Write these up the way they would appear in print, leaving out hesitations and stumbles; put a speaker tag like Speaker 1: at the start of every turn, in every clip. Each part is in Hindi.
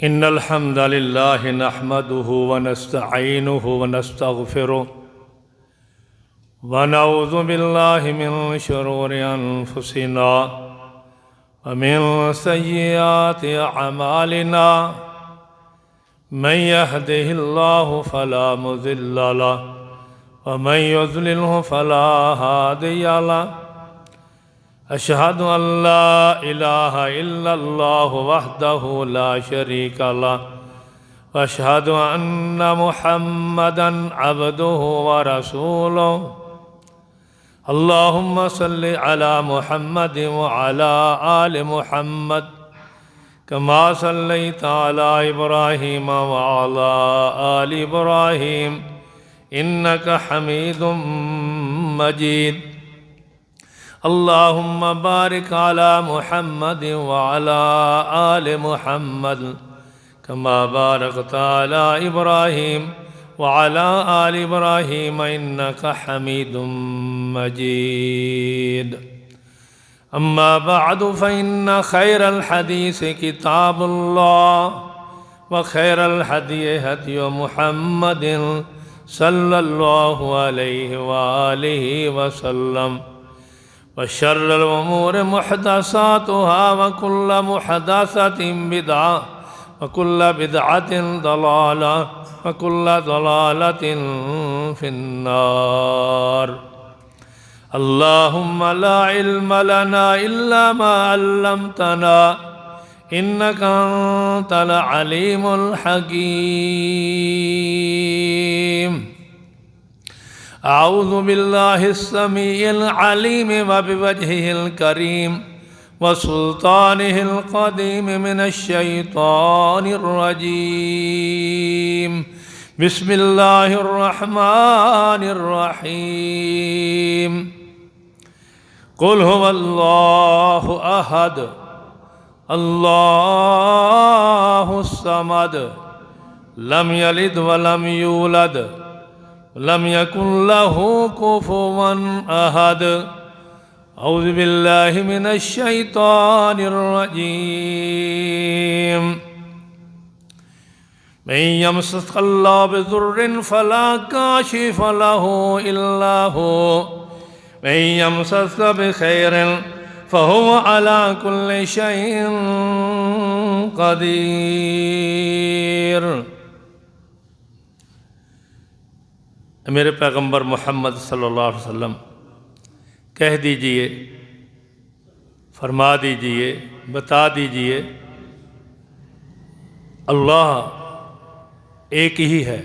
Speaker 1: इन्नल हम्दलिल्लाहि नहमदुहु व नस्तईनुहु व नस्तगफिरुह व नऊज़ु बिल्लाहि मिन शुरूरि अनफुसिना व मिन सय्यिआति अअमालिना मन यहदिहिल्लाहु फला मुज़िल्ल लहु व मन युज़लिल्हु फला हादिय लहु। अशहदु अल्ला इलाहा इल्लल्लाहु वहदहु ला शरीका लहु व अशहदु अन्ना मुहम्मदन अब्दुहु व रसूलुहु। अल्लाहुम्मा सल्लि अला मुहम्मद व अला आलि मुहम्मद कमा सल्लैता अला इब्राहीम व अला आलि इब्राहीम इन्नका हमीदुम मजीद। अल्लाहुम्मा बारिक अला मुहम्मद व अला आलि मुहम्मद कमा बारकता अला इब्राहीम व अला आलि इब्राहीम इन्नका हमीदुम मजीद। अम्मा बअदु फ़इन्न खैरल हदीस किताबुल्लाह व खैरल हदी हदी मुहम्मदिन सल्लल्लाहु अलैहि व आलिहि वसल्लम व शर्रल उमूरि मुहदसातुहा व कुल्लु मुहदसतिन बिदअह व कुल्लु बिदअतिन दलालह व कुल्लु दलालतिन फिन्नार। अल्लाहुम्मा ला इल्म लना इल्ला मा अल्लमतना इन्नका अंतल अलीमुल हकीम। आऊज़ु बिल्लाहिस समीइल अलीम व बिवजहिल करीम व सुल्तानिहिल क़दीम मिनश शैतानिर रजीम। बिस्मिल्लाहिर रहमानिर रहीम। कुल हुवल्लाहु अहद अल्लाहुस समद लम यलिद व लम यूलद लम यकुन लहू कुफुवन अहद। औज़ु बिल्लाहि मिनश शैतानिर रजीम। मन यमसस्कल्लाहु बिदुर्रिन फला काशिफ लहू इल्ला हू मन यमसस्क बिखैरिन फहुवा अला कुल्लि शैइन क़दीर। मेरे पैगंबर मोहम्मद सल्लल्लाहु अलैहि वसल्लम कह दीजिए, फरमा दीजिए, बता दीजिए, अल्लाह एक ही है,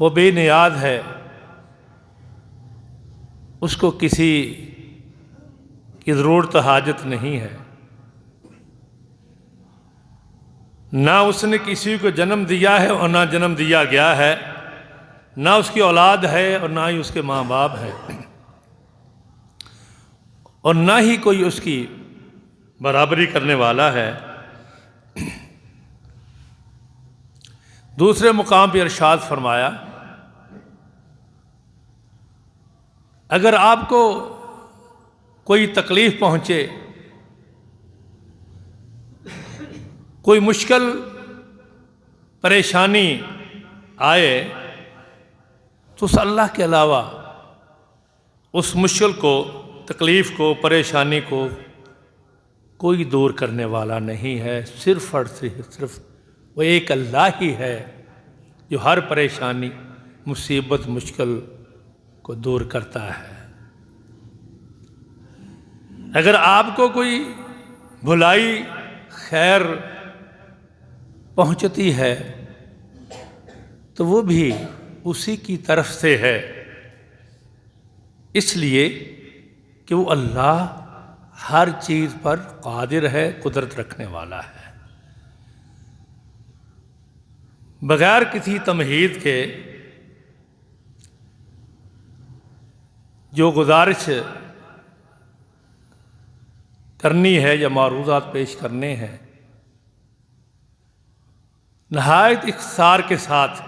Speaker 1: वो बेनियाद है, उसको किसी की ज़रूरत हाजत नहीं है। ना उसने किसी को जन्म दिया है और ना जन्म दिया गया है, ना उसकी औलाद है और ना ही उसके माँ बाप है, और ना ही कोई उसकी बराबरी करने वाला है। दूसरे मुकाम पर इरशाद फरमाया, अगर आपको कोई तकलीफ पहुँचे, कोई मुश्किल परेशानी आए, तो उस अल्लाह के अलावा उस मुश्किल को, तकलीफ़ को, परेशानी को कोई दूर करने वाला नहीं है। सिर्फ और सिर्फ वो एक अल्लाह ही है जो हर परेशानी, मुसीबत, मुश्किल को दूर करता है। अगर आपको कोई भलाई, खैर पहुंचती है तो वो भी उसी की तरफ से है, इसलिए कि वो अल्लाह हर चीज़ पर कादिर है, कुदरत रखने वाला है। बगैर किसी तमहीद के जो गुजारिश करनी है या मारूज़ात पेश करने हैं, नहायत इख्तिसार के साथ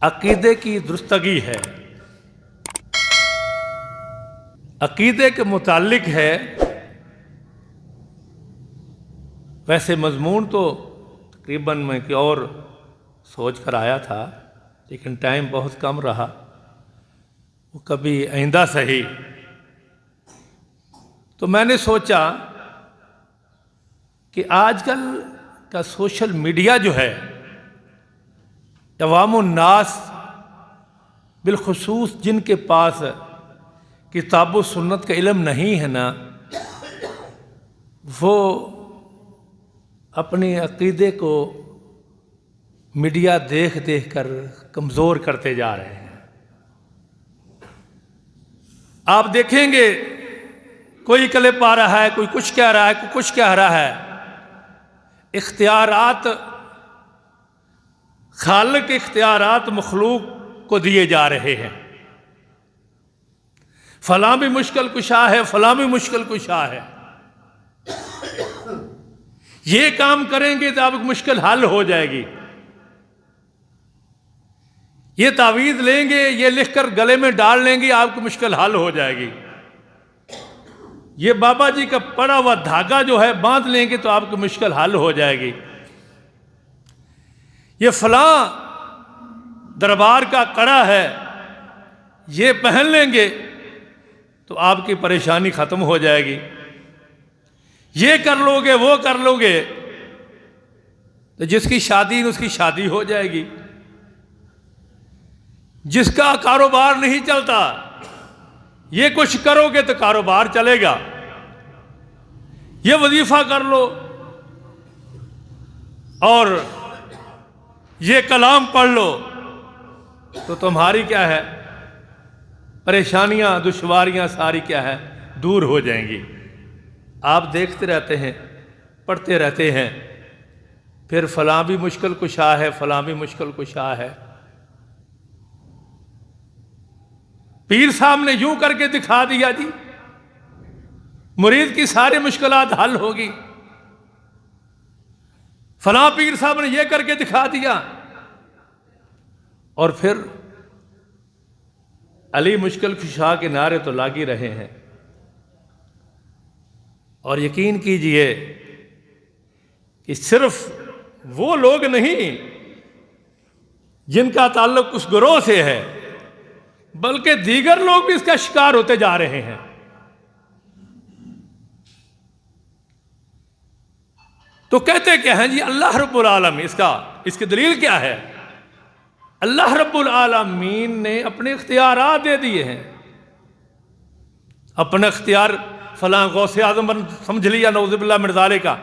Speaker 1: अक़ीदे की दुरुस्तगी है। अकीदे के मुतालिक है। वैसे मजमून तो तकरीबन मैं कि और सोच कर आया था, लेकिन टाइम बहुत कम रहा, वो कभी आइंदा सही। तो मैंने सोचा कि आजकल का सोशल मीडिया जो है, अवामुन्नास बिलखुसूस जिनके पास किताब व सुन्नत का इल्म नहीं है ना, वो अपने अकीदे को मीडिया देख देख कर कमज़ोर करते जा रहे हैं। आप देखेंगे कोई क्लिप आ रहा है, कोई कुछ कह रहा है, कोई कुछ कह रहा है। इख्तियारात खालिक इख्तियारात मखलूक को दिए जा रहे हैं। फलां भी मुश्किल कुशा है, फलां भी मुश्किल कुशा है। ये काम करेंगे तो आपकी मुश्किल हल हो जाएगी। ये तावीज़ लेंगे, ये लिखकर गले में डाल लेंगे, आपकी मुश्किल हल हो जाएगी। ये बाबा जी का पड़ा हुआ धागा जो है बांध लेंगे तो आपकी मुश्किल हल हो जाएगी। ये फलां दरबार का कड़ा है, ये पहन लेंगे तो आपकी परेशानी खत्म हो जाएगी। ये कर लोगे, वो कर लोगे तो जिसकी शादी उसकी शादी हो जाएगी। जिसका कारोबार नहीं चलता, ये कुछ करोगे तो कारोबार चलेगा। ये वजीफा कर लो और ये कलाम पढ़ लो तो तुम्हारी क्या है परेशानियां, दुश्वारियां सारी क्या है दूर हो जाएंगी। आप देखते रहते हैं, पढ़ते रहते हैं, फिर फलां भी मुश्किल कुशा है, फलां भी मुश्किल कुशा है। पीर साहब ने यूं करके दिखा दिया जी, मुरीद की सारी मुश्किलात हल होगी। फलां पीर साहब ने यह करके दिखा दिया। और फिर अली मुश्किल कुशा के नारे तो लाग ही रहे हैं। और यकीन कीजिए कि सिर्फ वो लोग नहीं जिनका ताल्लुक उस गिरोह से है, बल्कि दीगर लोग भी इसका शिकार होते जा रहे हैं। तो कहते क्या हैं जी, अल्लाह रब्बुल आलमीन, इसकी दलील क्या है? अल्लाह रब्बुल आलमीन ने अपने इख्तियारात दे दिए हैं। अपना इख्तियार फलां गौसे आज़म समझ लिया, नऊज़ुबिल्लाह मिन ज़ालिका,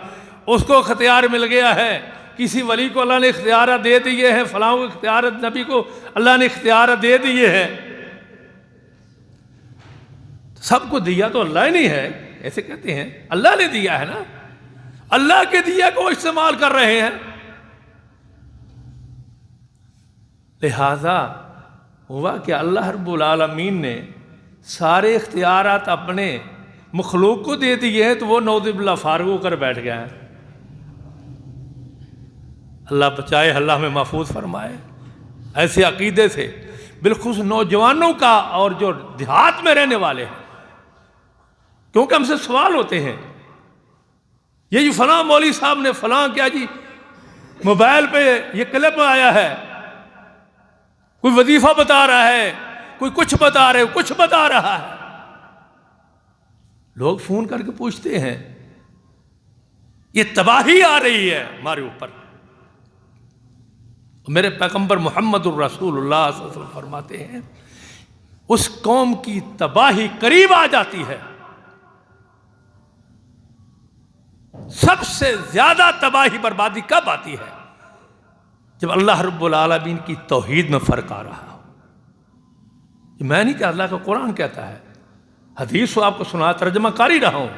Speaker 1: उसको इख्तियार मिल गया है। किसी वली को अल्लाह ने इख्तियार दे दिए हैं, फलां को इख्तियार, नबी को अल्लाह ने इख्तियार दे दिए हैं। सबको दिया तो अल्लाह ही नहीं है, ऐसे कहते हैं। अल्लाह ने दिया है ना, अल्लाह के दिया को इस्तेमाल कर रहे हैं। लिहाजा हुआ कि अल्लाह रब्बुल आलमीन ने सारे इख्तियारात अपने मखलूक को दे दिए हैं, तो वो नऊज़ुबिल्लाह फारिग होकर बैठ गए हैं। अल्लाह बचाए, अल्लाह में महफूज फरमाए ऐसे अकीदे से, बिल्कुल नौजवानों का और जो देहात में रहने वाले हैं। क्योंकि हमसे सवाल होते हैं, ये जी फलां मौलवी साहब ने फलां क्या जी मोबाइल पे ये क्लिप आया है, कोई वजीफा बता रहा है, कोई कुछ बता रहे, कुछ बता रहा है। लोग फोन करके पूछते हैं, ये तबाही आ रही है हमारे ऊपर। मेरे पैगंबर मोहम्मदुर रसूलुल्लाह सल्लल्लाहु अलैहि वसल्लम फरमाते हैं, उस कौम की तबाही करीब आ जाती है। सबसे ज्यादा तबाही बर्बादी कब आती है? जब अल्लाह रब्बुल आलमीन की तौहीद में फर्क आ रहा हो। मैं नहीं कहा, अल्लाह का कुरान कहता है, हदीस आपको सुना, तर्जमा कर ही रहा हूं।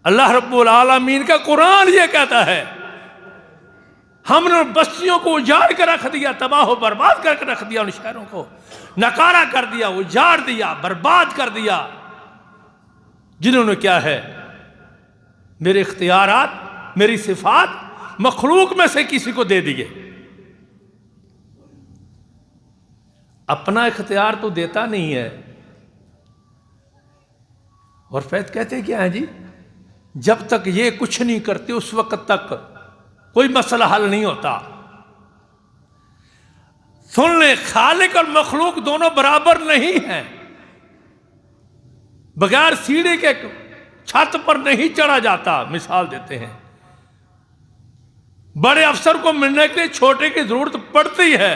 Speaker 1: अल्लाह रब्बुल आलमीन का कुरान ये कहता है, हमने बस्तियों को उजाड़ कर रख दिया, तबाह बर्बाद करके रख दिया, उन शहरों को नकारा कर दिया, उजाड़ दिया, बर्बाद कर दिया, जिन्होंने क्या है मेरे इख्तियारात, मेरी सिफात मखलूक में से किसी को दे दिए। अपना इख्तियार तो देता नहीं है, और फैद कहते क्या है जी, जब तक ये कुछ नहीं करते उस वक्त तक कोई मसला हल नहीं होता। सुन ले, खालिक और मखलूक दोनों बराबर नहीं हैं। बगैर सीढ़ी के छत पर नहीं चढ़ा जाता। मिसाल देते हैं, बड़े अफसर को मिलने के लिए छोटे की जरूरत पड़ती है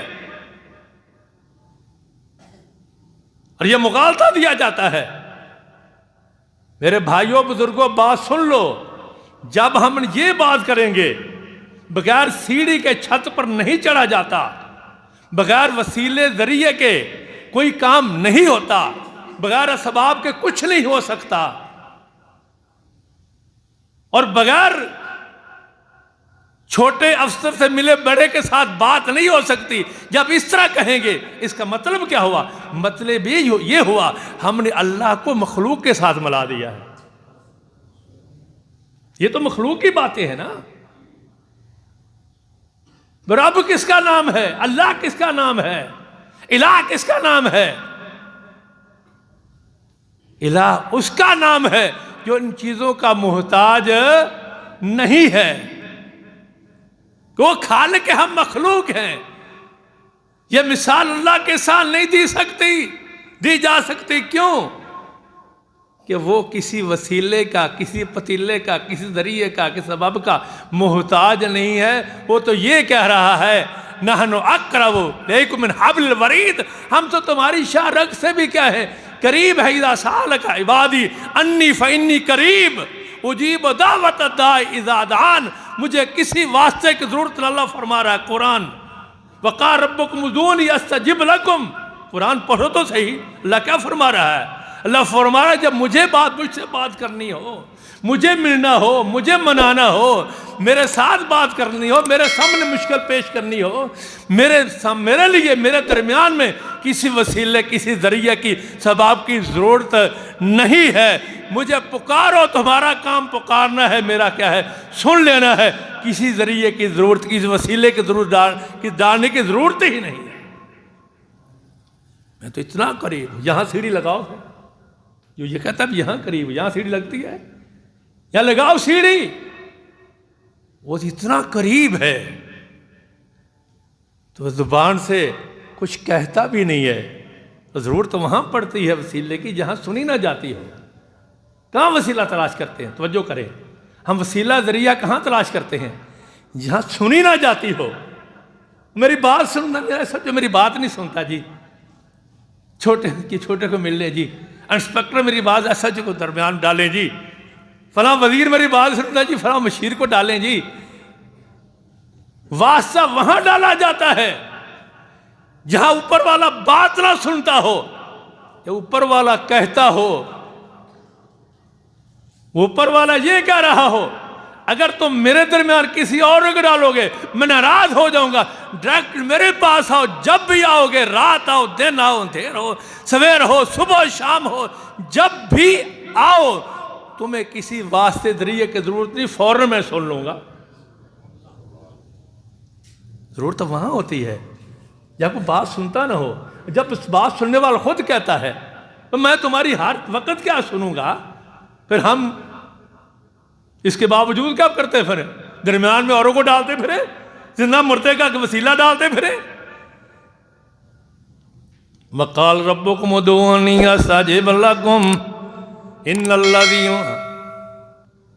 Speaker 1: और यह मुगालता दिया जाता है। मेरे भाइयों बुजुर्गों, बात सुन लो, जब हम ये बात करेंगे बगैर सीढ़ी के छत पर नहीं चढ़ा जाता, बगैर वसीले जरिए के कोई काम नहीं होता, बगैर असबाब के कुछ नहीं हो सकता, और बगैर छोटे अफसर से मिले बड़े के साथ बात नहीं हो सकती, जब इस तरह कहेंगे इसका मतलब क्या हुआ? मतलब ये हुआ हमने अल्लाह को मखलूक के साथ मिला दिया है। ये तो मखलूक की बातें हैं ना। रब किसका नाम है? अल्लाह किसका नाम है? इलाह किसका नाम है? इलाह उसका नाम है जो इन चीजों का मोहताज नहीं है। वो खालिक है, हम मखलूक हैं। ये मिसाल अल्लाह के साथ नहीं दी जा सकती। क्यों? कि वो किसी वसीले का, किसी पतीले का, किसी जरिए का, किसी सबब का मोहताज नहीं है। वो तो ये कह रहा है, नहनु अक़रबु इलैकुम मिन हब्लिल वरीद, हम तो तुम्हारी शाह रग से भी क्या है, करीब है। इज़ा सअलका इबादी अन्नी फ़इन्नी करीब उजीब दावत दाई इज़ा दान, मुझे किसी वास्ते की जरूरत नहीं। अल्लाह फरमा रहा है कुरान, वक़ाल रब्बुकुम उदूनी अस्तजिब लकुम। कुरान पढ़ो तो सही, अल्लाह क्या फरमा रहा है? अल्लाह फरमा रहा है, जब मुझसे बात करनी हो, मुझे मिलना हो, मुझे मनाना हो, मेरे साथ बात करनी हो, मेरे सामने मुश्किल पेश करनी हो, मेरे लिए मेरे दरमियान में किसी वसीले, किसी जरिए की सबब की ज़रूरत नहीं है। मुझे पुकारो, तुम्हारा काम पुकारना है, मेरा क्या है, सुन लेना है। किसी जरिए की ज़रूरत, किसी वसीले की जरूरत डालने की ज़रूरत ही नहीं है। मैं तो इतना करीब, यहाँ सीढ़ी लगाओ, जो ये कहता है यहाँ करीब, यहाँ सीढ़ी लगती है, यहाँ लगाओ सीढ़ी, वो इतना करीब है तो जुबान से कुछ कहता भी नहीं है। तो जरूरत तो वहां पड़ती है वसीले की जहां सुनी ना जाती हो। कहाँ वसीला तलाश करते हैं? तवज्जो करें, हम वसीला जरिया कहाँ तलाश करते हैं? जहां सुनी ना जाती हो। मेरी बात सुनना, मेरा सब जो मेरी बात नहीं सुनता जी, छोटे को मिल ले जी, इंस्पेक्टर मेरी बात एसएचओ को दरमियान डालें जी, फला वजीर मेरी बात सुनता जी, फला मशीर को डालें जी। वास्ता वहां डाला जाता है जहां ऊपर वाला बात ना सुनता हो, या ऊपर वाला कहता हो, ऊपर वाला ये कह रहा हो, अगर तुम मेरे दरमियान किसी और को डालोगे मैं नाराज हो जाऊंगा। डायरेक्ट मेरे पास आओ, जब भी आओगे, रात आओ, दिन आओ, अंधेर हो, सवेर हो, सुबह शाम हो, जब भी आओ, तुम्हें किसी वास्ते जरिए की जरूरत नहीं, फौरन मैं सुन लूंगा। जरूरत तो वहां होती है जब बात सुनता ना हो। जब बात सुनने वाला खुद कहता है तो मैं तुम्हारी हर वक्त क्या सुनूंगा, फिर हम इसके बावजूद क्या करते फिर? दरमियान में औरों को डालते फिरे, जिंदा मुर्दे का वसीला डालते फिरे। वक़ाल रब्बुकुम उदूनी अस्तजिब लकुम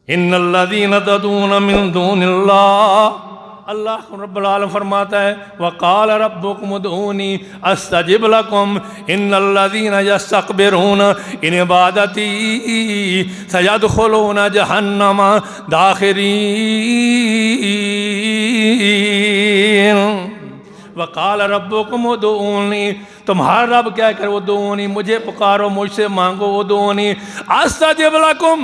Speaker 1: इन्नल्लज़ीना तदूना मिन दूनिल्लाह। अल्लाह रब्बुल आलमीन फरमाता है, वक़ाल रब्बुकुम उदूनी अस्तजिब लकुम इन्नल्लज़ीना यस्तकबिरूना इन इबादती सयदखुलूना जहन्नम दाखिरीन। वक़ाल रब्बुकुम उदूनी, तुम्हारा रब क्या करे? उदूनी, मुझे पुकारो, मुझसे मांगो। उदूनी अस्तजिब लकुम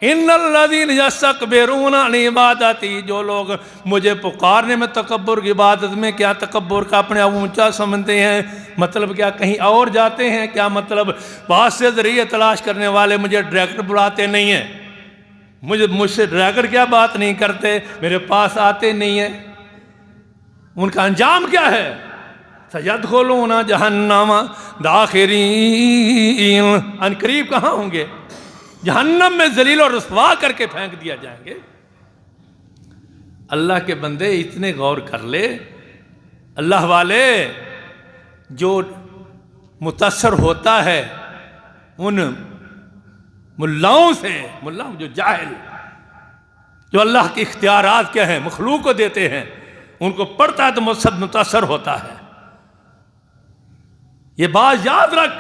Speaker 1: इन्नल्लज़ीना यस्तकबिरूना अन इबादती, जो लोग मुझे पुकारने में तकब्बुर की इबादत में क्या तकब्बुर का अपने आप ऊंचा समझते हैं, मतलब क्या कहीं और जाते हैं क्या? मतलब बात से जरिए तलाश करने वाले मुझे डायरेक्ट बुलाते नहीं हैं, मुझसे डायरेक्ट क्या बात नहीं करते, मेरे पास आते नहीं हैं। उनका अंजाम क्या है? सयदखुलूना जहन्नम दाखिरीन, अनकरीब कहाँ होंगे? जहन्नम में जलील और रुसवा करके फेंक दिया जाएंगे। अल्लाह के बंदे इतने गौर कर ले, अल्लाह वाले, जो मुतासर होता है उन मुल्लाओं से, मुल्लाओं जो जाहिल, जो अल्लाह के इख्तियारात क्या हैं मखलूक को देते हैं, उनको पढ़ता है तो सब मुतासर होता है। ये बात याद रख,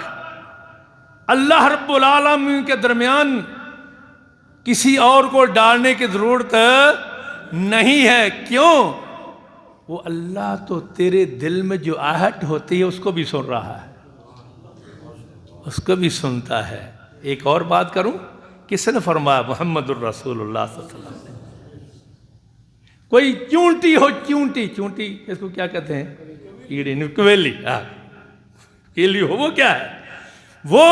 Speaker 1: अल्लाह रब्बुल आलमीन के दरमियान किसी और को डालने की जरूरत नहीं है। क्यों? वो अल्लाह तो तेरे दिल में जो आहट होती है उसको भी सुन रहा है, उसको भी सुनता है। एक और बात करूं, किसने फरमाया? मुहम्मदुर रसूलुल्लाह सल्लल्लाहु अलैहि वसल्लम। कोई चूंटी हो, चूंटी, चूंटी इसको क्या कहते हैं? कीड़ी, कुवेली, कीली हो, वो क्या है? वो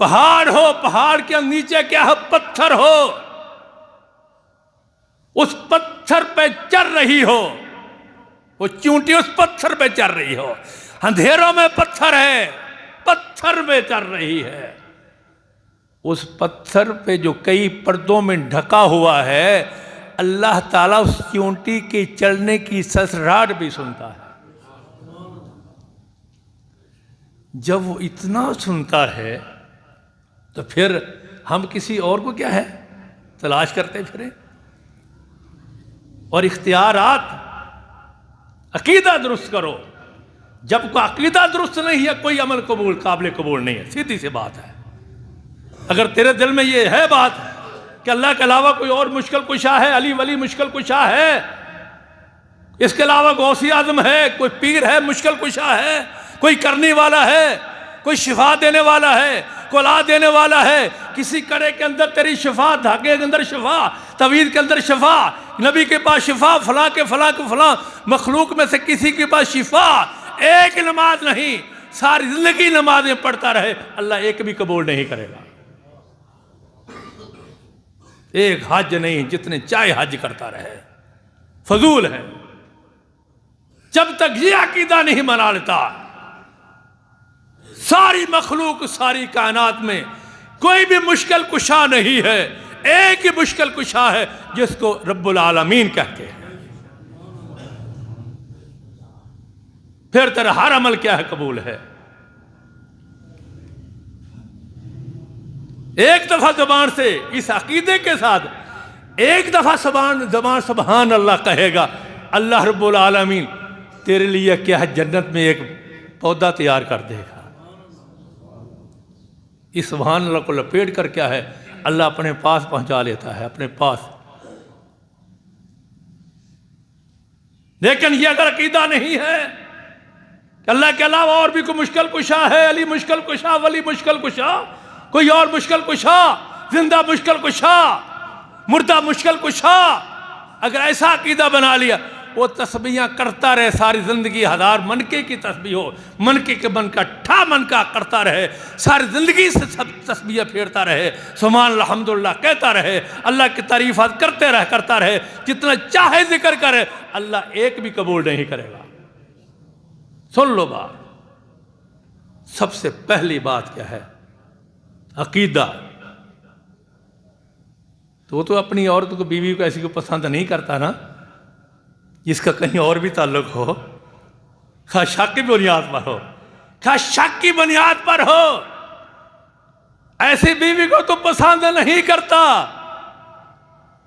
Speaker 1: पहाड़ हो, पहाड़ के नीचे क्या है? पत्थर हो, उस पत्थर पे चल रही हो, वो चूंटी उस पत्थर पे चल रही हो। अंधेरों में पत्थर है, पत्थर में चल रही है। उस पत्थर पे जो कई पर्दों में ढका हुआ है, अल्लाह ताला उस चूंटी के चलने की ससराहट भी सुनता है। जब वो इतना सुनता है तो फिर हम किसी और को क्या है तलाश करते फिरें? और इख्तियारात, अकीदा दुरुस्त करो। जब कोई अकीदा दुरुस्त नहीं है, कोई अमल कबूल काबिल कबूल नहीं है। सीधी सी बात है। अगर तेरे दिल में ये है बात कि अल्लाह के अलावा कोई और मुश्किल कुशा है, अली वली मुश्किल कुशा है, इसके अलावा गौसी आजम है, कोई पीर है मुश्किल कुशा है, कोई करने वाला है, कोई शिफा देने वाला है, कोला देने वाला है, किसी कड़े के अंदर तेरी शिफा, धागे के अंदर शिफा, तवीज़ के अंदर शिफा, नबी के पास शिफा, फलां के फलां मखलूक में से किसी के पास शिफा। एक नमाज नहीं, सारी जिंदगी नमाजें पढ़ता रहे, अल्लाह एक भी कबूल नहीं करेगा। एक हज नहीं, जितने चाहे हज करता रहे, फजूल है। जब तक ये अकीदा नहीं मना लेता, सारी मखलूक, सारी कायनात में कोई भी मुश्किल कुशा नहीं है। एक ही मुश्किल कुशा है जिसको रब्बुल आलमीन कहते हैं। फिर तेरा हर अमल क्या है? कबूल है। एक दफा जबान से इस अकीदे के साथ एक दफा जबान सुभान अल्लाह कहेगा, अल्लाह रब्बुल आलमीन तेरे लिए क्या है, जन्नत में एक पौधा तैयार कर देगा। इस सुभान अल्लाह को लपेट कर क्या है, अल्लाह अपने पास पहुंचा लेता है, अपने पास। लेकिन ये अगर अकीदा नहीं है कि अल्लाह के अलावा और भी कोई मुश्किल कुशा है, अली मुश्किल कुशा, वली मुश्किल कुशा, कोई और मुश्किल कुशा, जिंदा मुश्किल कुशा, मुर्दा मुश्किल कुशा, अगर ऐसा अकीदा बना लिया, वो तस्बीहां करता रहे सारी जिंदगी, 1000 मनके की तस्बीह हो, मनके के मन का ठा मन का करता रहे, सारी जिंदगी से सब तस्बीह फेरता रहे, सुभान अल्लाह अल्हम्दुलिल्लाह कहता रहे, अल्लाह की तारीफात करता रहे, जितना चाहे जिक्र करे, अल्लाह एक भी कबूल नहीं करेगा। सुन लो बात, सबसे पहली बात क्या है? अकीदा। तो वो तो अपनी औरत को, बीवी को ऐसी को पसंद नहीं करता ना, जिसका कहीं और भी ताल्लुक हो, खा शक की बुनियाद पर हो, खा शक की बुनियाद पर हो, ऐसी बीवी को तो पसंद नहीं करता।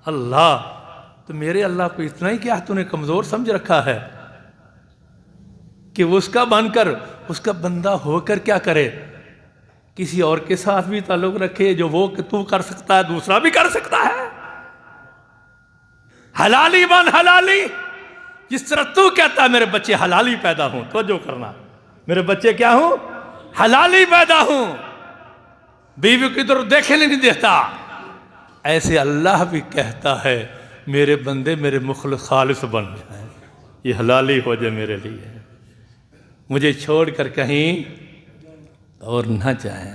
Speaker 1: अल्लाह, तो मेरे अल्लाह को इतना ही क्या तूने कमजोर समझ रखा है कि वो उसका बनकर, उसका बंदा होकर क्या करे, किसी और के साथ भी ताल्लुक रखे, जो वो तू कर सकता है दूसरा भी कर सकता है। हलाली बन हलाली, जिस तरह तू कहता है मेरे बच्चे हलाली पैदा हूं, तो जो करना, मेरे बच्चे क्या हूं? हलाली पैदा हूं, बीवी की तरफ देखने नहीं देता। ऐसे अल्लाह भी कहता है मेरे बंदे मेरे मुखल खालिस बन जाए, ये हलाली हो जाए मेरे लिए, मुझे छोड़कर कहीं और न जाए।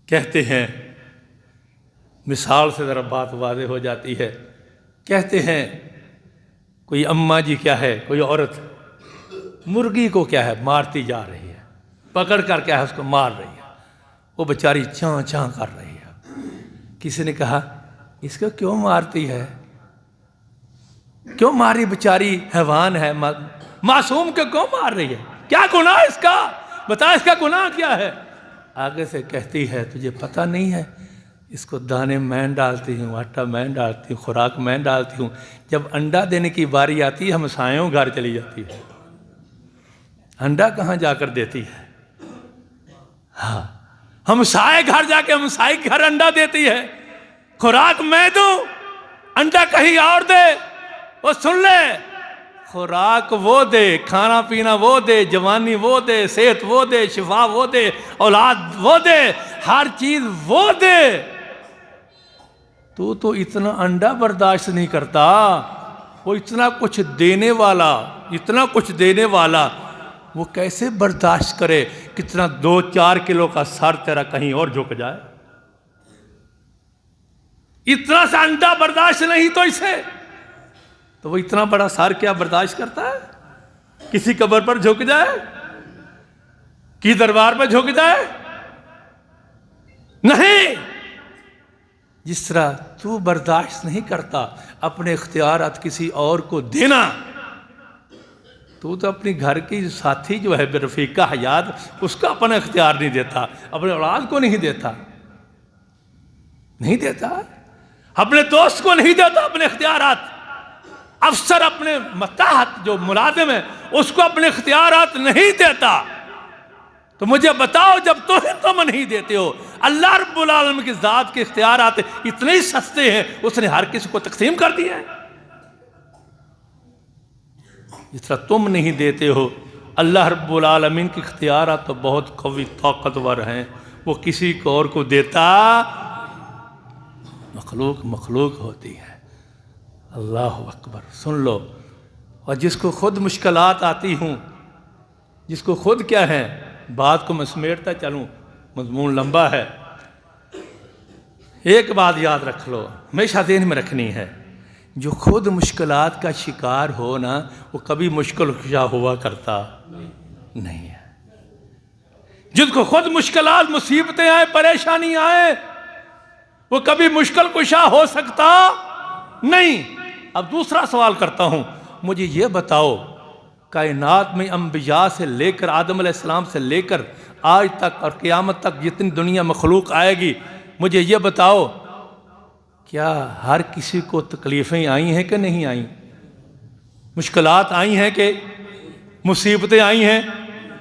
Speaker 1: कहते हैं, मिसाल से ज़रा बात वाज़ेह हो जाती है। कहते हैं कोई अम्मा जी क्या है, कोई औरत मुर्गी को क्या है मारती जा रही है, पकड़ कर क्या है उसको मार रही है। वो बेचारी चां चां कर रही है। किसी ने कहा इसको क्यों मारती है, क्यों मारी, बेचारी हैवान है, मासूम को क्यों मार रही है, क्या गुनाह इसका, बता इसका गुनाह क्या है। आगे से कहती है तुझे पता नहीं है, इसको दाने मैं डालती हूँ, आटा मैं डालती हूँ, खुराक मैं डालती हूँ। जब अंडा देने की बारी आती है हमसायों घर चली जाती है, अंडा कहाँ जाकर देती है। हाँ, हमसाए घर जाके हमसाई घर अंडा देती है। खुराक मैं दूं, अंडा कहीं और दे। वो सुन ले, खुराक वो दे, खाना पीना वो दे, जवानी वो दे, सेहत वो दे, शिफा वो दे, औलाद वो दे, हर चीज वो दे। तू तो इतना अंडा बर्दाश्त नहीं करता, वो इतना कुछ देने वाला, इतना कुछ देने वाला वो कैसे बर्दाश्त करे कितना 2-4 किलो का सर तेरा कहीं और झुक जाए। इतना सा अंडा बर्दाश्त नहीं तो इसे, तो वो इतना बड़ा सर क्या बर्दाश्त करता है। किसी कब्र पर झुक जाए, कि दरबार पर झुक जाए, नहीं। जिस तरह तू बर्दाश्त नहीं करता अपने इख्तियारात किसी और को देना, तू तो अपनी घर की साथी जो है रफीका हयात, उसका अपना इख्तियार नहीं देता, अपने औलाद को नहीं देता, नहीं देता, अपने दोस्त को नहीं देता अपने इख्तियारात, अफसर अपने मताहत जो मुलाजिम है उसको अपने इख्तियारात नहीं देता। तो मुझे बताओ, जब तुम नहीं देते हो, अल्लाह रब्बुल आलमीन की ज़ात के इख्तियारात इतने ही सस्ते हैं, उसने हर किसी को तकसीम कर दिया है। जिस तरह तुम नहीं देते हो, अल्लाह रब्बुल आलमीन के इख्तियारात तो बहुत कवी ताकतवर हैं, वो किसी को और को देता। मखलूक होती है। अल्लाह अकबर। सुन लो, और जिसको खुद मुश्किलात आती हूँ, जिसको खुद क्या है, बात को मैं समेटता चलूँ, मजमून लंबा है। एक बात याद रख लो, हमेशा ज़हन में रखनी है, जो खुद मुश्किलात का शिकार हो ना, वो कभी मुश्किल कुशा हुआ करता नहीं है। जिसको खुद मुश्किलात, मुसीबतें आए, परेशानी आए, वो कभी मुश्किल कुशा हो सकता नहीं। अब दूसरा सवाल करता हूं, मुझे ये बताओ, कायनात में अंबिया से लेकर आदम अलैहिस्सलाम से लेकर आज तक और क़यामत तक जितनी दुनिया मखलूक आएगी, मुझे ये बताओ, क्या हर किसी को तकलीफ़ें आई हैं कि नहीं आई, मुश्किलात आई हैं कि मुसीबतें आई हैं,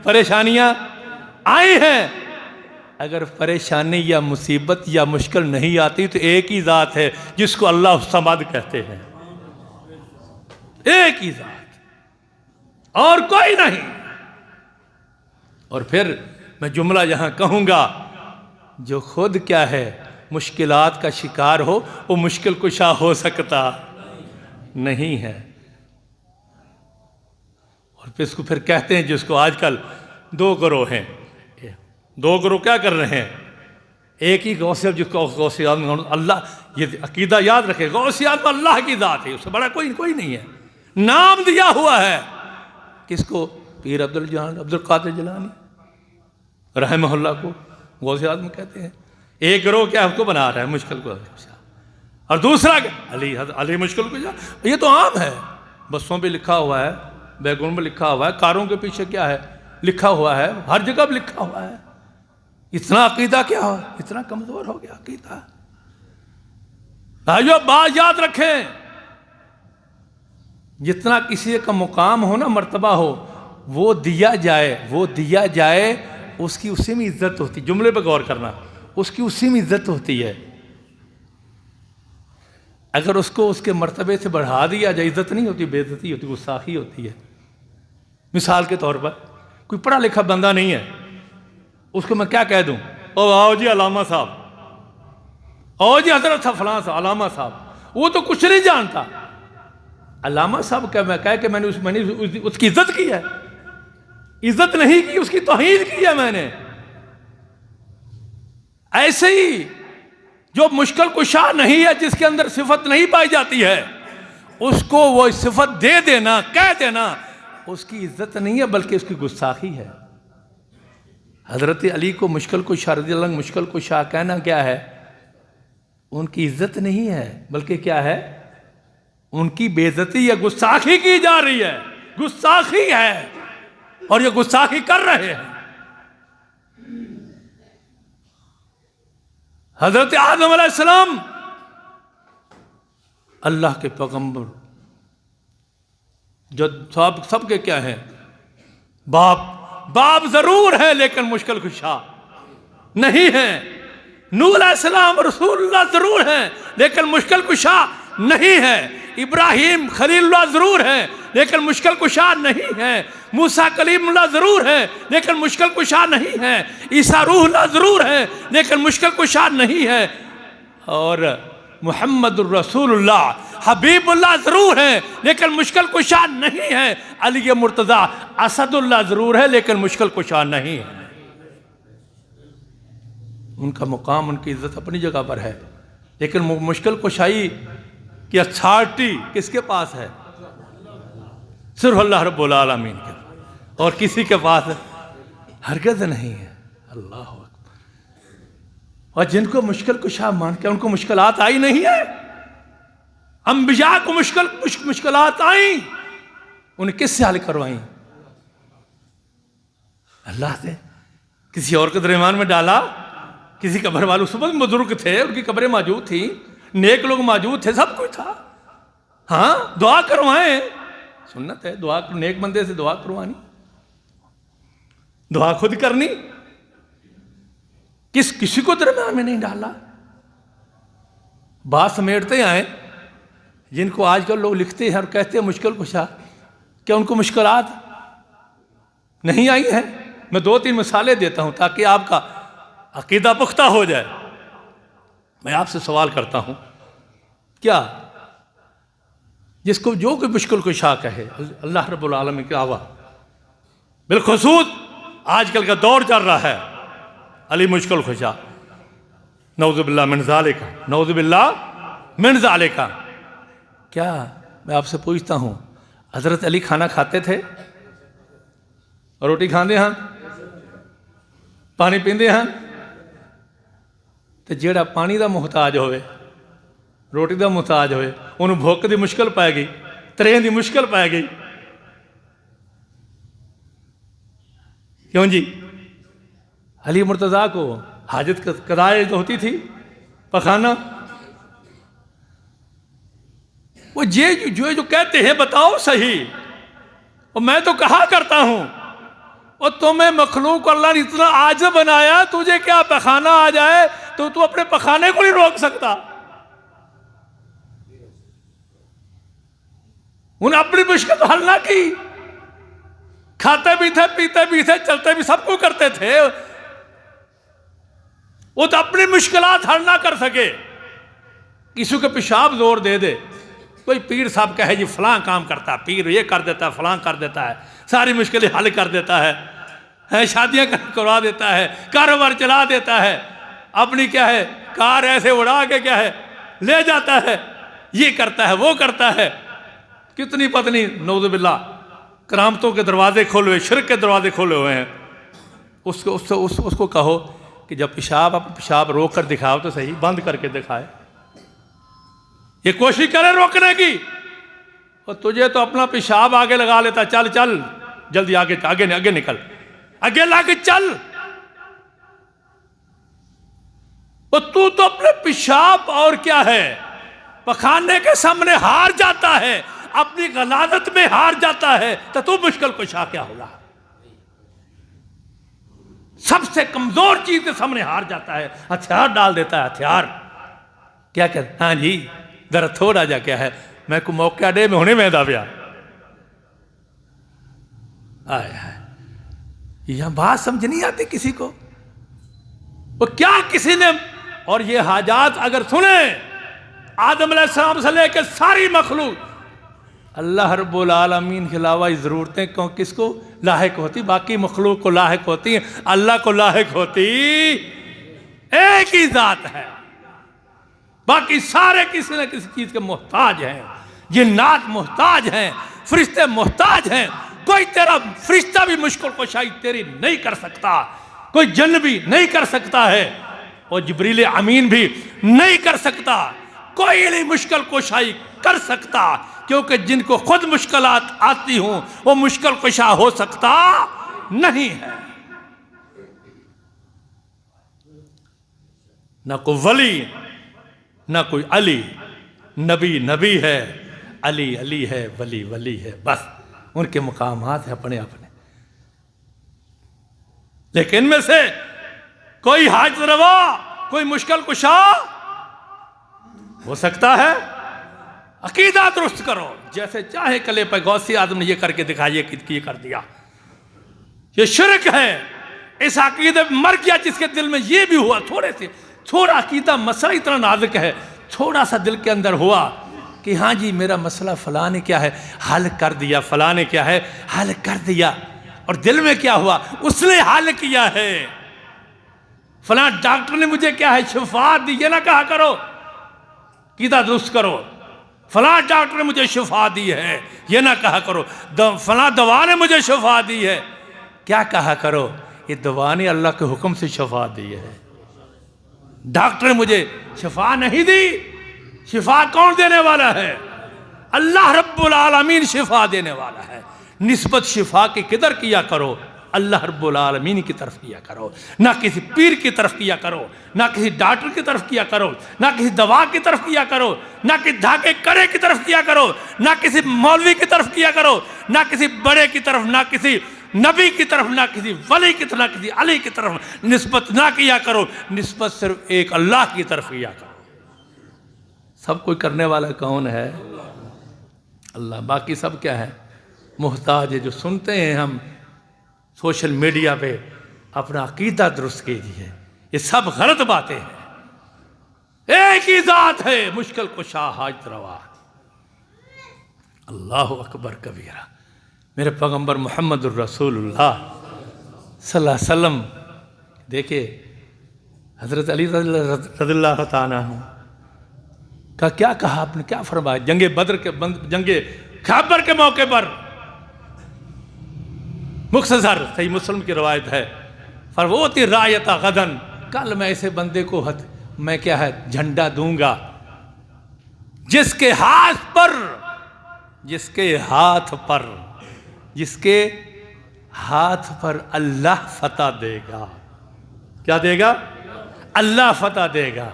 Speaker 1: परेशानियां आई हैं। अगर परेशानी या मुसीबत या मुश्किल नहीं आती तो एक ही ज़ात है जिसको अल्लाह समद कहते हैं, एक ही ज़ात, और कोई नहीं। और फिर मैं जुमला यहां कहूंगा, जो खुद क्या है मुश्किलात का शिकार हो, वो मुश्किल कुशा हो सकता नहीं है। और फिर इसको फिर कहते हैं, जिसको आजकल 2 गिरोह हैं, 2 गिरोह क्या कर रहे हैं, एक ही गौसे, जिसको गौसे अल्लाह, ये अकीदा याद रखे, गौसे आज़म अल्लाह की ज़ात है, उससे बड़ा कोई नहीं है। नाम दिया हुआ है किसको, पीर अब्दुल कादिर जिलानी रहमहुल्लाह को गौसे आज़म कहते हैं। एक गिरोह क्या उसको बना रहा है मुश्किल को, और दूसरा क्या अली मुश्किल को। ये तो आम है, बसों पे लिखा हुआ है, बैगुन में लिखा हुआ है, कारों के पीछे क्या है लिखा हुआ है, हर जगह लिखा हुआ है। इतना अकीदा क्या हो, इतना कमजोर हो गया अकीदा। भाइयों बात याद रखें, जितना किसी का मुकाम हो ना, मर्तबा हो, वो दिया जाए, उसकी उसी में इज्जत होती। जुमले पर गौर करना, उसकी उसी में इज्जत होती है। अगर उसको उसके मर्तबे से बढ़ा दिया जाए, इज्जत नहीं होती, बेइज्जती होती, गुस्साखी होती है। मिसाल के तौर पर कोई पढ़ा लिखा बंदा नहीं है, उसको मैं क्या कह दूं, ओ आओ जी अलामा साहब, आओ जी हजरत साहब फलां साहब, अलामा साहब, वो तो कुछ नहीं जानता। अलामा साहब क्या मैं कह के मैंने उसकी इज्जत की है, इज्जत नहीं की, उसकी तौहीन की है मैंने। ऐसे ही जो मुश्किल कुशा नहीं है, जिसके अंदर सिफत नहीं पाई जाती है, उसको वो सिफत दे देना, कह देना, उसकी इज्जत नहीं है, बल्कि उसकी गुस्ताखी है। हज़रत अली को मुश्किल कुशा रज़ियल्लाहु अन्हु मुश्किल कुशा कहना क्या है? उनकी इज्जत नहीं है, बल्कि क्या है? उनकी बेइज्जती या गुस्ताखी की जा रही है, गुस्ताखी है, और ये गुस्ताखी कर रहे हैं। हजरत आदम अलैहिस्सलाम अल्लाह के पैगंबर, जो सबके क्या हैं? बाप जरूर है लेकिन मुश्किल कुशा नहीं है। नूह अलैहिस्सलाम रसूलुल्लाह जरूर हैं लेकिन मुश्किल कुशा नहीं है। इब्राहिम खलीलुल्लाह जरूर हैं लेकिन मुश्किल कुशा नहीं है। मूसा कलीमुल्लाह जरूर है लेकिन मुश्किल कुशा नहीं है। ईसा रूहुल्लाह जरूर है लेकिन मुश्किल कुशा नहीं है। और मुहम्मदुर रसूलुल्लाह हबीबुल्लाह जरूर है लेकिन मुश्किल कुशा नहीं है। अली मुर्तज़ा असदुल्लाह जरूर है लेकिन मुश्किल कुशा नहीं है। उनका मुकाम, उनकी इज्जत अपनी जगह पर है, लेकिन मुश्किल कुशाई की अथॉरिटी किसके पास है? सिर्फ अल्लाह रब्बुल आलमीन के, और किसी के पास हरगिज़ नहीं है। अल्लाह अकबर। और जिनको मुश्किल कुशा मान के उनको मुश्किलात आई नहीं है। अंबिया को मुश्किलात आई, उन्हें किससे हल करवाई? अल्लाह से। किसी और के दरमियान में डाला? किसी कब्र वाले उस वक्त बुजुर्ग थे, उनकी कब्रें मौजूद थी, नेक लोग मौजूद थे, सब कुछ था। हाँ, दुआ करवाएं, सुन्नत है दुआ, नेक बंदे से दुआ करवानी, दुआ खुद करनी। किसी को दरमियान में नहीं डाला। बात समेटते आए। जिनको आजकल लोग लिखते हैं और कहते हैं मुश्किल कुशा, क्या उनको मुश्किलात नहीं आई है? मैं 2-3 मिसालें देता हूं ताकि आपका अकीदा पुख्ता हो जाए। मैं आपसे सवाल करता हूं, क्या जिसको जो कोई मुश्किल कुशा कहे अल्लाह रब्बुल आलमीन के अलावा, बिलखुसूस आजकल का दौर चल रहा है अली मुश्किल कुशा, नऊज़ुबिल्लाह मिन ज़ालिका, नऊज़ुबिल्लाह मिन ज़ालिका। क्या मैं आपसे पूछता हूं, हजरत अली खाना खाते थे? रोटी खाते हैं, पानी पीते हैं? तो जेड़ा पानी का मुहताज होवे, रोटी का मुहताज होवे, उन्हें भुख की मुश्किल पै गई, त्रेन की मुश्किल पै गई, क्यों जी? अली मुर्तज़ा को हाजत कदाए तो होती थी, पखाना। वो जो कहते हैं बताओ सही, और मैं तो कहा करता हूं, और तुम्हें मखलूक अल्लाह ने इतना आजिज़ बनाया, तुझे क्या पखाना आ जाए तो तू अपने पखाने को नहीं रोक सकता। उन्हें अपनी मुश्किल तो हल ना की। खाते भी थे, पीते भी थे, चलते भी सब कुछ करते थे, वो तो अपनी मुश्किलात हल ना कर सके। किसी को पेशाब जोर दे दे, कोई पीर साहब कहे जी फलां काम करता है, पीर ये कर देता है, फलां कर देता है, सारी मुश्किलें हल कर देता है, शादियां करवा देता है, कारोबार चला देता है, अपनी क्या है कार ऐसे उड़ा के क्या है ले जाता है, ये करता है, वो करता है। कितनी पत्नी नऊज़ुबिल्लाह करामतों के दरवाजे खोले हुए, शिर्क के दरवाजे खोले हुए हैं। उसको कहो कि जब पेशाब रोक कर दिखाओ तो सही, बंद करके दिखाए, ये कोशिश करे रोकने की। और तुझे तो अपना पेशाब आगे लगा लेता, चल चल जल्दी आगे निकल, आगे लाके चल। और तू तो अपने पेशाब और क्या है पखाने के सामने हार जाता है, अपनी गलादत में हार जाता है, तो तू मुश्किल कुशा क्या होगा? सबसे कमजोर चीज के सामने हार जाता है, हथियार डाल देता है। हथियार क्या कर? हाँ जी जरा थोड़ा जा क्या है, मैं को मौका दे, मैं होने में दाव्या आए है। यह बात समझ नहीं आती किसी को। वो क्या किसी ने, और ये हाजात अगर सुने आदम अलैहिस्सलाम से लेकर सारी मखलूक, अल्लाह रब्बुल आलमीन के अलावा ज़रूरतें किसको लायक होती? बाकी मखलूक को लायक होती हैं, अल्लाह को लायक होती एक ही ज़ात है। बाकी सारे किसी न किसी चीज़ के मोहताज हैं। जिन्नात मोहताज हैं, फरिश्ते मोहताज हैं। कोई तेरा फरिश्ता भी मुश्किल कुशाई तेरी नहीं कर सकता। कोई जन भी नहीं कर सकता है और जिब्रील अमीन भी नहीं कर सकता। कोई नहीं मुश्किल कुशाई कर सकता, क्योंकि जिनको खुद मुश्किलात आती हों वो मुश्किल कुशा हो सकता नहीं है। ना कोई वली ना कोई अली, नबी नबी है, अली अली है, वली वली है, बस उनके मुकामात है अपने अपने। लेकिन इनमें से कोई हाजत रवा, कोई मुश्किल कुशा हो सकता है। अकीदा दुरुस्त करो, जैसे चाहे कले पर गौसी आदम ने ये करके दिखाइए कि ये कर दिया, ये शिरक है। इस अकीदे में मर गया जिसके दिल में ये भी हुआ, थोड़ा अकीदा मसला इतना नाजुक है, थोड़ा सा दिल के अंदर हुआ कि हाँ जी मेरा मसला फलां ने क्या है हल कर दिया, फलां ने क्या है हल कर दिया, और दिल में क्या हुआ उसने हल किया है। फलां डॉक्टर ने मुझे क्या है शिफा दी, ये ना कहा करो, कीदा दुरुस्त करो। फलां डॉक्टर ने मुझे शिफा दी है, ये ना कहा करो। फलां दवा ने मुझे शिफा दी है, क्या कहा करो ये दवा ने अल्लाह के हुक्म से शिफा दी है। डॉक्टर ने मुझे शिफा नहीं दी, शिफा कौन देने वाला है? अल्लाह रब्बुल आलमीन शिफा देने वाला है। निस्बत शिफा की किधर किया करो? अल्लाह रब्बुल आलमीन की तरफ किया करो, ना किसी पीर की तरफ किया करो, ना किसी डॉक्टर की तरफ किया करो, ना किसी दवा की तरफ किया करो, ना किसी धागे करे की तरफ किया करो, ना किसी मौलवी की तरफ किया करो, ना किसी बड़े की तरफ, ना किसी नबी की तरफ, ना किसी वली की तरफ, ना किसी अली की तरफ निस्बत ना किया करो। निस्बत सिर्फ एक अल्लाह की तरफ किया करो। सब कोई करने वाला कौन है? अल्लाह। बाकी सब क्या है? मुहताज है। जो सुनते हैं हम सोशल मीडिया पे, अपना अकीदा दुरुस्त कीजिए, ये सब गलत बातें हैं। एक ही जात है मुश्किल कुशा हाजत रवा। अल्लाह अकबर कबीरा। मेरे पैगंबर मोहम्मद रसूलुल्लाह सल्लल्लाहु अलैहि वसल्लम, देखिए हज़रत अली रज़ियल्लाहु ताला अन्हु का क्या कहा आपने, क्या फरमाया जंगे बद्र के जंगे खैबर के मौके पर। मुख्तसर सही मुस्लिम की रवायत है, फरवोती रायता गदन, कल मैं ऐसे बंदे को मैं क्या है झंडा दूंगा जिसके हाथ पर अल्लाह फतह देगा। क्या देगा? अल्लाह फतह देगा।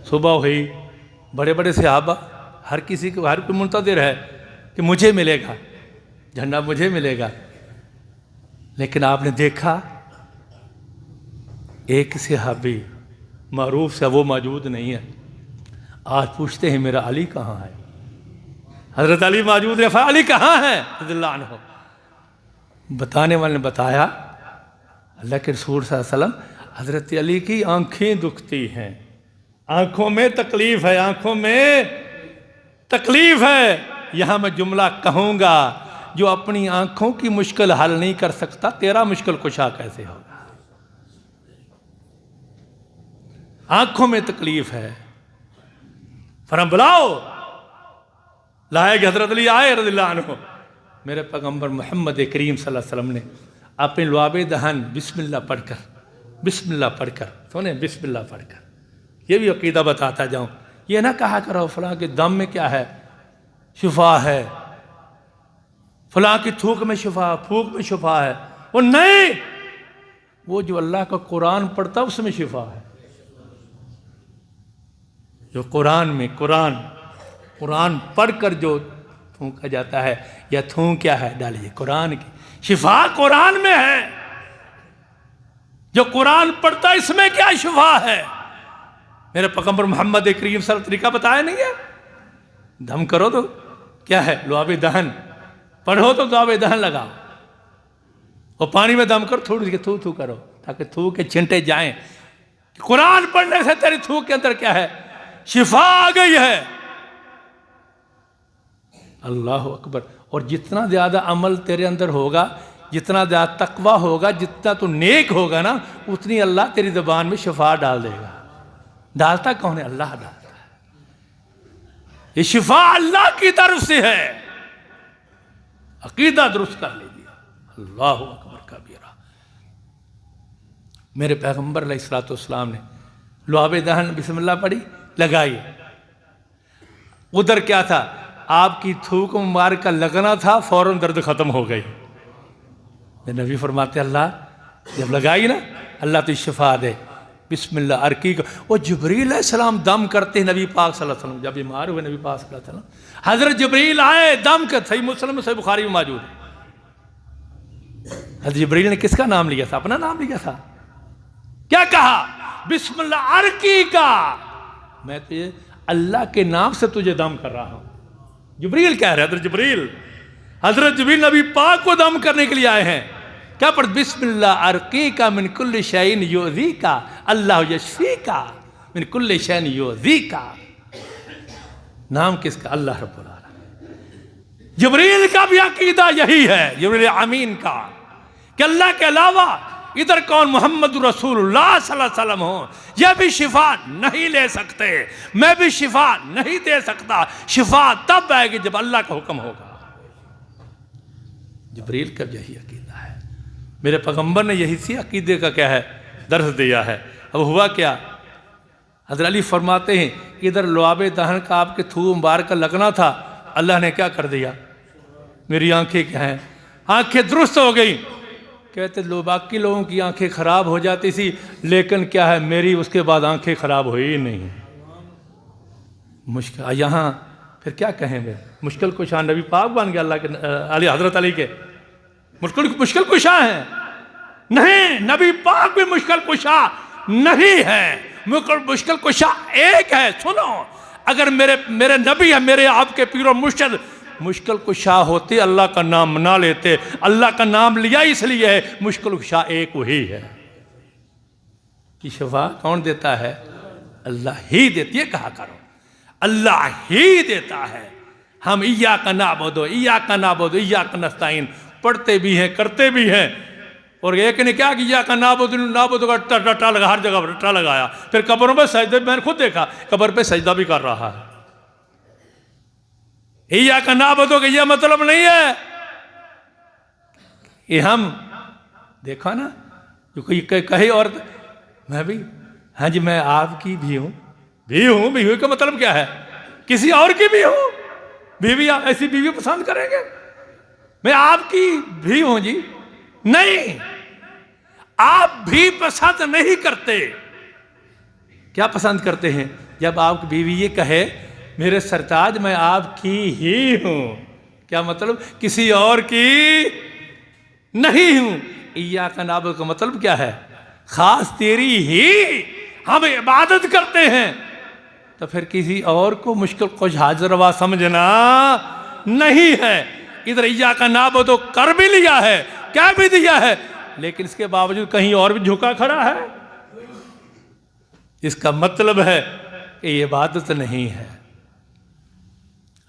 Speaker 1: सुबह हुई, बड़े बड़े सहाबा, हर किसी को, हर कोई मुंतज़िर है कि मुझे मिलेगा झंडा, मुझे मिलेगा। लेकिन आपने देखा एक सहाबी मारूफ से वो मौजूद नहीं है। आज पूछते हैं मेरा अली कहाँ है? हजरत अली मौजूद है, अली कहाँ है रज़ियल्लाहु अन्हु? बताने वाले ने बताया अल्लाह के रसूल सल्लल्लाहु अलैहि वसल्लम, हजरत अली की आंखें दुखती हैं, आंखों में तकलीफ है, आंखों में तकलीफ है। यहां मैं जुमला कहूंगा, जो अपनी आंखों की मुश्किल हल नहीं कर सकता, तेरा मुश्किल कुशा कैसे होगा? आंखों में तकलीफ है, फरम बुलाओ, लाए हजरत अली आए रज़ियल्लाहु अन्हु। मेरे पैगंबर मोहम्मद करीम सल्लल्लाहु अलैहि वसल्लम ने अपने लुआबे दहन बिस्मिल्लाह पढ़कर सुने, बिस्मिल्लाह पढ़कर, ये भी अकीदा बताता जाऊं। ये ना कहा करो फलां के दम में क्या है शिफा है, फलां की थूक में शिफा, फूक में शिफा है। वो नहीं, वो जो अल्लाह का कुरान पढ़ता उसमें शिफा है। जो कुरान में कुरान पढ़कर जो थूका जाता है, या थूक क्या है डालिए, कुरान की शिफा कुरान में है। जो कुरान पढ़ता इसमें क्या शिफा है? मेरे पैगंबर मोहम्मद करीम सल्लल्लाहु अलैहि वसल्लम तरीका बताया नहीं है? दम करो तो क्या है लुआबे दहन, पढ़ो तो लुआबे दहन लगाओ, और पानी में दम करो, थोड़ी थू थू करो ताकि थू के छिंटे जाएं। कुरान पढ़ने से तेरी थूक के अंदर क्या है शिफा आ गई है। अल्लाह अकबर। और जितना ज्यादा अमल तेरे अंदर होगा, जितना ज्यादा तकवा होगा, जितना तू नेक होगा ना, उतनी अल्लाह तेरी ज़बान में शिफा डाल देगा। डालता कौन है? अल्लाह डालता है। ये शिफा अल्लाह की तरफ से है। अकीदा दुरुस्त कर लीजिए। अल्लाह अकबर कबीरा। मेरे पैगम्बर अलैहिस्सलाम ने लुआबे दहन बिस्मिल्लाह पढ़ी, लगाई। उधर क्या था, आपकी थूक मुबारक का लगना था, फौरन दर्द ख़त्म हो गई। मेरे नबी फरमाते अल्लाह जब लगाई ना, अल्लाह तो शिफा दे, बिस्मिल्लाह अर्की को। वो जिब्रील अलैहिस्सलाम दम करते नबी पाक सल्लल्लाहु अलैहि वसल्लम, जब बीमार हुए नबी पाक सल्लल्लाहु अलैहि वसल्लम, हज़रत जिब्रील आए दम कर, सही मुस्लिम में सही बुखारी में मौजूद है। हज़रत जिब्रील ने किसका नाम लिया था? अपना नाम लिया था। क्या कहा? बिस्मिल्लाह अर्की का, मैं तुझे अल्लाह के नाम से तुझे दम कर रहा हूं। जिब्रील कह रहे, हज़रत जिब्रील नबी पाक को दम करने के लिए आए हैं। क्या पढ़? बिस्मिल्लाह अर्की का मिन कुल्ली शैइन युज़ी का अल्लाह यशफी का मिन कुल्ली शैइन युज़ी का। नाम किसका? अल्लाह रब्बुल आलमीन। जिब्रील का भी अकीदा यही है, जिब्रील अमीन का, कि अल्लाह के अलावा इधर कौन मोहम्मद रसूलुल्लाह सल्लल्लाहु अलैहि वसल्लम हो, यह भी शिफा नहीं ले सकते, मैं भी शिफा नहीं दे सकता। शिफा तब आएगी जब अल्लाह का हुक्म होगा। जिब्रील का यही अकीदा है, मेरे पैगम्बर ने यही सी अकीदे का क्या है दर्स दिया है। अब हुआ क्या, हज़रत अली फरमाते हैं इधर लुआबे दहन का आपके थू मुबारक का लगना था, अल्लाह ने क्या कर दिया, मेरी आंखें क्या हैं, आंखें दुरुस्त हो गई। कहते लो बाकी लोगों की आंखें ख़राब हो जाती थी, लेकिन क्या है मेरी उसके बाद आंखें ख़राब हुई ही नहीं। मुश्किल यहाँ फिर क्या कहेंगे, मुश्किल कुशा नबी पाक बन गया अल्लाह के अली, हज़रत अली के मुश्किल कुशा हैं? नहीं, नबी पाक भी मुश्किल कुशा नहीं है, मुश्किल कुशा एक है। सुनो, अगर मेरे नबी है, मेरे आपके पीरो मुर्शिद मुश्किल कुशा होते अल्लाह का नाम ना लेते। अल्लाह का नाम लिया इसलिए है, मुश्किल कुशा एक वही है। कि शिफा कौन देता है? अल्लाह ही देती है। कहा करो अल्लाह ही देता है। हम इय्याका नअबुदु इय्याका नअबुदु इय्याका नस्तईन पढ़ते भी हैं, करते भी हैं। और एक ने क्या किया, इय्याका नअबुदु का टट्टा लगा, हर जगह टट्टा लगाया। फिर कब्रों में सजदे, मैंने खुद देखा कब्र पे सजदा भी कर रहा है। इय्याका नअबुदु का यह मतलब नहीं है ये हम देखा ना, जो कोई कहे और मैं भी, हाँ जी मैं आपकी भी हूँ, भी हूँ का मतलब क्या है? किसी और की भी हूँ, बीवी, ऐसी बीवी पसंद करेंगे? मैं आपकी भी हूँ जी, नहीं, आप भी पसंद नहीं करते। क्या पसंद करते हैं? जब आपकी बीवी ये कहे मेरे सरताज मैं आपकी ही हूँ, क्या मतलब? किसी और की नहीं हूँ। इय्याका नअबुदु का मतलब क्या है? खास तेरी ही हम इबादत करते हैं। तो फिर किसी और को मुश्किल कुछ हाजरवा समझना नहीं है। इधर इय्याका नअबुदु कर भी लिया है, क्या भी दिया है, लेकिन इसके बावजूद कहीं और भी झुका खड़ा है। इसका मतलब है कि ये इबादत नहीं है।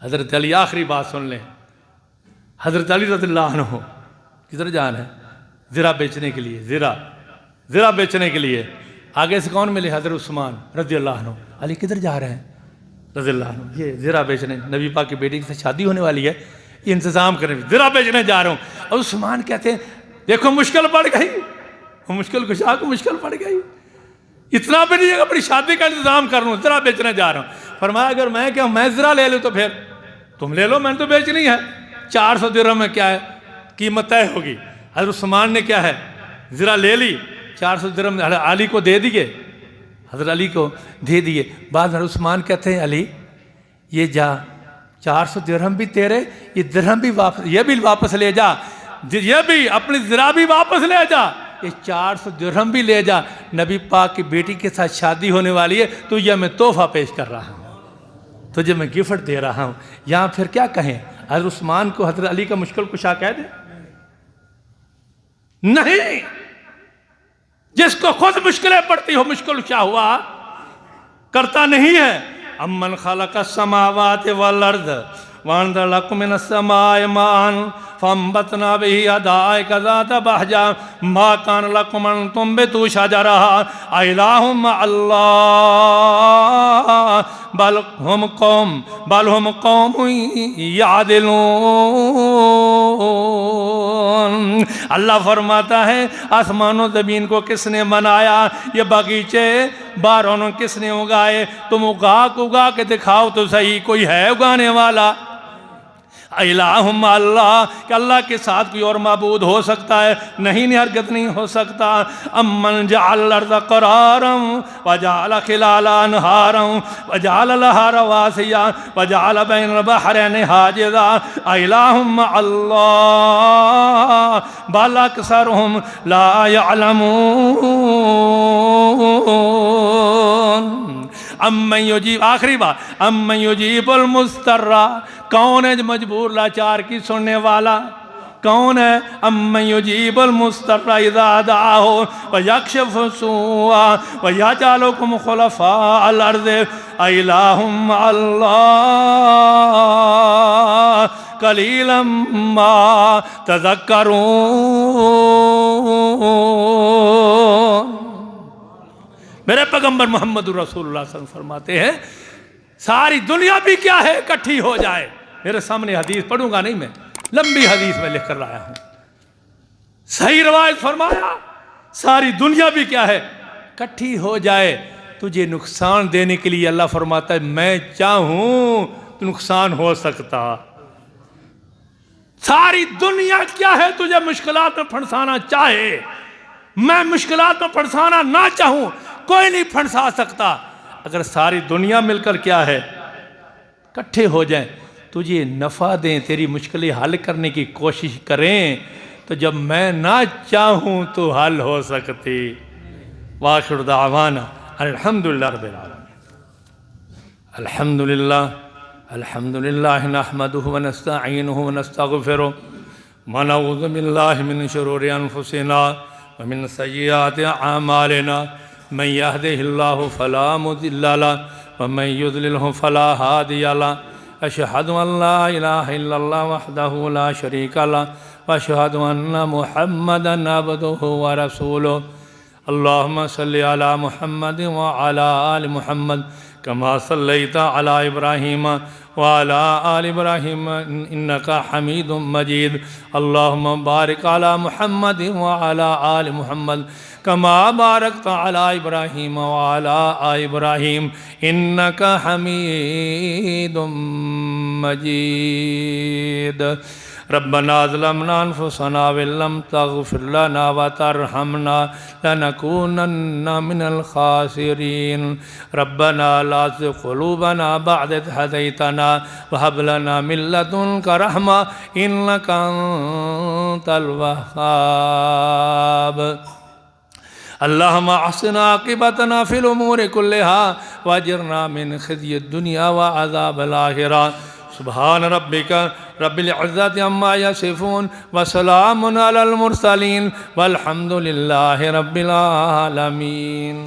Speaker 1: हज़रत अली, आखिरी बात सुन लें, हज़रत अली रज़ियल्लाहु अन्हु किधर जाना है? ज़रा बेचने के लिए, ज़रा बेचने के लिए। आगे से कौन मिले? हज़रत उस्मान रज़ियल्लाहु अन्हु। अली किधर जा रहे हैं? रज़ियल्लाहु अन्हु, ये ज़रा बेचने, नबी पाक की बेटी से शादी होने वाली है, इंतज़ाम करने, ज़रा बेचने जा रहा हूँ। और उस्मान कहते हैं देखो मुश्किल पड़ गई, मुश्किल कुशा को मुश्किल पड़ गई, इतना भी नहीं अपनी शादी का इंतज़ाम कर लूँ, ज़रा बेचने जा रहा हूँ। फरमाया अगर मैं क्या मैं ज़रा ले लूँ तो फिर तुम ले लो, मैंने तो बेचनी है। 400 दिरहम में क्या है कीमत तय होगी। हज़रत उस्मान ने क्या है ज़रा ले ली, 400 दिरहम अली को दे दिए, हज़रत अली को दे दिए। बाद में उस्मान कहते हैं अली ये जा 400 दिरहम भी तेरे, ये दिरहम भी वापस, ये भी वापस ले जा, ये भी अपनी ज़रा भी वापस ले जा, ये 400 दिरहम भी ले जा। नबी पाक की बेटी के साथ शादी होने वाली है, तो यह मैं तोहफा पेश कर रहा हूँ, तुझे मैं गिफ्ट दे रहा हूँ। यहाँ फिर क्या कहें? हज़रत उस्मान को हज़रत अली का मुश्किल कुशा कह दे? नहीं, जिसको खुद मुश्किलें पड़ती हो मुश्किल कुशा हुआ करता नहीं है। अम्मन खलक़ समावाति वल अर्ज़ वअनज़ल लकुम मिनस समाइ माअन फअंबतना बिही हदाइक़ ज़ात बहजा मा कान लकुम अन तुंबितू शजरहा अइलाहुम अल्लाह बल हम कौम यादिलून। अल्लाह फरमाता है आसमानों ज़मीन को किसने बनाया, ये बगीचे बारों किसने उगाए, तुम उगा के दिखाओ तो सही, कोई है उगाने वाला? इलाहुम अल्लाह, कि अल्लाह के साथ कोई और माबूद हो सकता है? नहीं, हरकत नहीं हो सकता। अम्मन जअल अर्ज़ क़रारम व जअल खिलाला अनहारम व जअल लहा रवासिया व जअल बैनल बहरैनि हाजिज़ा इलाहुम अल्लाह बल अक्सरुहुम ला यअलमून। अम्मन युजीब, आखिरी बात, अम्मन युजीबुल मुस्तर्रा, कौन है मजबूर लाचार की सुनने वाला? कौन है? अम्मन युजीबुल मुस्तर्रा इज़ा दआहु व यक्शिफु सूअ व यजअलुकुम खुलफाअल अर्ज़ इलाहुम अल्लाह कलीलन मा तज़क्करून। मेरे पैगंबर मोहम्मद रसूलुल्लाह सल्लल्लाहु अलैहि वसल्लम फरमाते हैं सारी दुनिया भी क्या है इकट्ठी हो जाए। मेरे सामने हदीस पढ़ूंगा नहीं, मैं लंबी हदीस में लिख कर लाया हूं। सही रवायत फरमाया सारी दुनिया भी क्या है इकट्ठी हो जाए तुझे नुकसान देने के लिए। अल्लाह फरमाता है मैं चाहूं तो नुकसान हो सकता। सारी दुनिया क्या है तुझे मुश्किलात में फंसाना चाहे, मैं मुश्किलात में फंसाना ना चाहूं कोई नहीं फंसा सकता। अगर सारी दुनिया मिलकर क्या है इकट्ठे हो जाएं, तुझे नफ़ा दें, तेरी मुश्किलें हल करने की कोशिश करें, तो जब मैं ना चाहूं तो हल हो सकती। वाखिर दावाना अल्हम्दुलिल्लाह रब्बिल आलमीन। अल्हम्दुलिल्लाह अल्हम्दुलिल्लाह नहमदुहु व नस्तईनुहु व नस्तगफिरुहु व नऊज़ु बिल्लाहि मिन शुरूरि अनफुसिना व मिन सय्यिआति अमालिना मन यहदिहिल्लाहु फला मुदिल्ल लहु व मन युद्लिलहु फला हादिय लहु। अशहदु अन ला इलाहा इल्लल्लाह वहदहु ला शरीका लहु व अशहदु अन्ना मुहम्मदन अब्दुहु व रसूलुहु। अल्लाहुम्मा सल्लि अला मुहम्मद व अला आलि मुहम्मद कमा सल्लैता अला इब्राहीम व अला आलि इब्राहीम इन्नका हमीदुम मजीद। अल्लाहुम्मा बारिक अला मुहम्मद व अला आलि मुहम्मद कमा बारकता अला इब्राहीम व अला आलि इब्राहीम इन्नका हमीदुम मजीद। रब्बना ज़लमना अनफुसना व लम तग़फिर लना व तरहमना लनकूनन्ना मिनल खासिरीन। रब्बना ला तुज़िग़ क़ुलूबना बअद इज़ हदैतना व हब लना मिन लदुनका रहमा इन्नका अंतल वह्हाब। अल्लाहुम्मा अहसिन आक़िबतना फ़िल उमूरि कुल्लिहा वअजिरना मिन ख़िज़्यि दुनिया व अज़ाबिल आख़िरा। सुब्हान रब्बिका रब्बिल इज़्ज़ति अम्मा यसिफ़ून व सलामुन अलल मुरसलीन वल्हम्दुलिल्लाहि रब्बिल आलमीन।